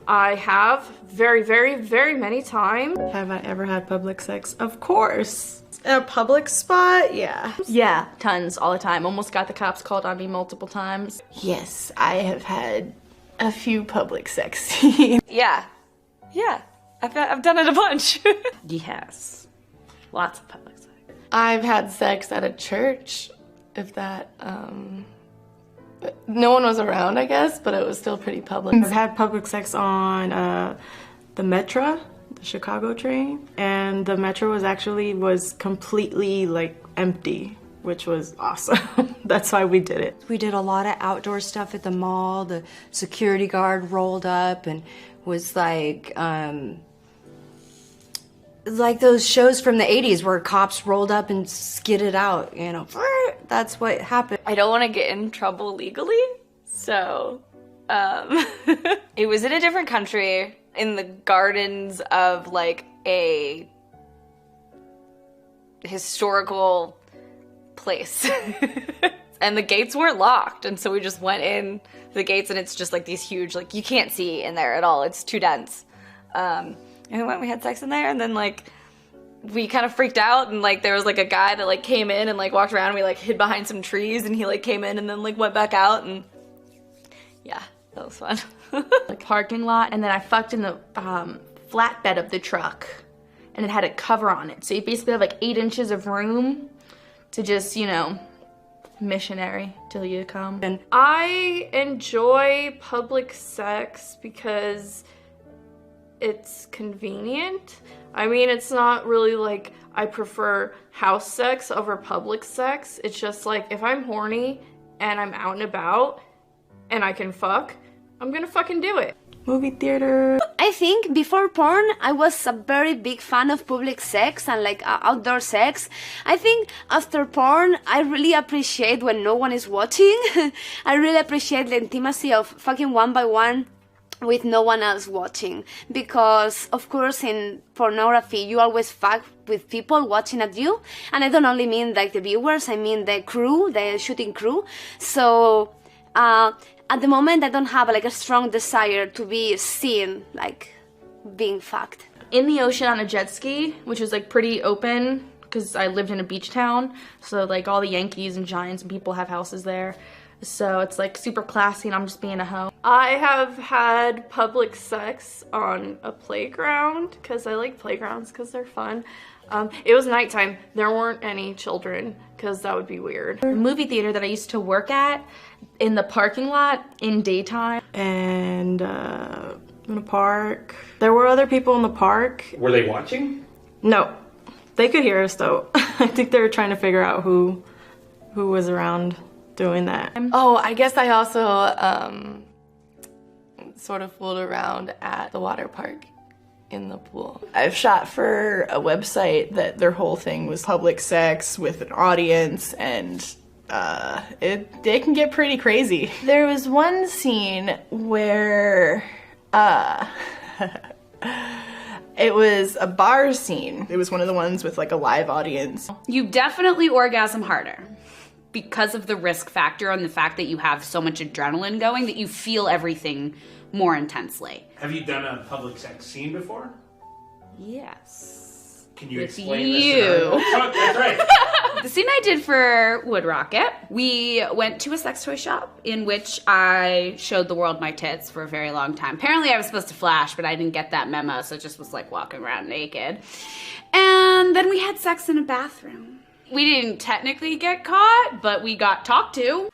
I have very, very, very many times. Have I ever had public sex? Of course. In a public spot? Yeah. Yeah, tons, all the time. Almost got the cops called on me multiple times. Yes, I have had a few public sex scenes. Yeah. I've done it a bunch. Yes. Lots of public sex. I've had sex at a church, if that, no one was around, I guess, but it was still pretty public. I've had public sex on the Metro, the Chicago train, and the Metro was completely like empty, which was awesome. That's why we did it. We did a lot of outdoor stuff at the mall. The security guard rolled up and was like those shows from the 80s where cops rolled up and skidded out, you know. That's what happened. I don't want to get in trouble legally, so it was in a different country in the gardens of like a historical place. And the gates weren't locked, and so we just went in the gates, and it's just like these huge, like you can't see in there at all, it's too dense. And we had sex in there, and then like we kind of freaked out, and like there was like a guy that like came in and like walked around, and we like hid behind some trees, and he like came in and then like went back out, and yeah, that was fun. Like parking lot, and then I fucked in the flatbed of the truck, and it had a cover on it, so you basically have like 8 inches of room to just, you know, missionary till you come. And I enjoy public sex because it's convenient. I mean, it's not really like I prefer house sex over public sex. It's just like if I'm horny and I'm out and about and I can fuck, I'm gonna fucking do it. Movie theater. I think before porn, I was a very big fan of public sex and like outdoor sex. I think after porn, I really appreciate when no one is watching. I really appreciate the intimacy of fucking one by one with no one else watching. Because, of course, in pornography, you always fuck with people watching at you. And I don't only mean like the viewers, I mean the crew, the shooting crew. So, at the moment, I don't have like a strong desire to be seen like being fucked. In the ocean on a jet ski, which is like pretty open because I lived in a beach town, so like all the Yankees and Giants and people have houses there, so it's like super classy and I'm just being a hoe. I have had public sex on a playground because I like playgrounds because they're fun. It was nighttime. There weren't any children because that would be weird. The movie theater that I used to work at, in the parking lot in daytime. And in a park. There were other people in the park. Were they watching? No. They could hear us though. I think they were trying to figure out who was around doing that. Oh, I guess I also sort of fooled around at the water park in the pool. I've shot for a website that their whole thing was public sex with an audience, and it can get pretty crazy. There was one scene where it was a bar scene. It was one of the ones with like a live audience. You definitely orgasm harder because of the risk factor and the fact that you have so much adrenaline going that you feel everything more intensely. Have you done a public sex scene before? Yes. Can you With explain you. this? Oh, that's right. The scene I did for Wood Rocket, we went to a sex toy shop in which I showed the world my tits for a very long time. Apparently I was supposed to flash, but I didn't get that memo, so it just was like walking around naked. And then we had sex in a bathroom. We didn't technically get caught, but we got talked to.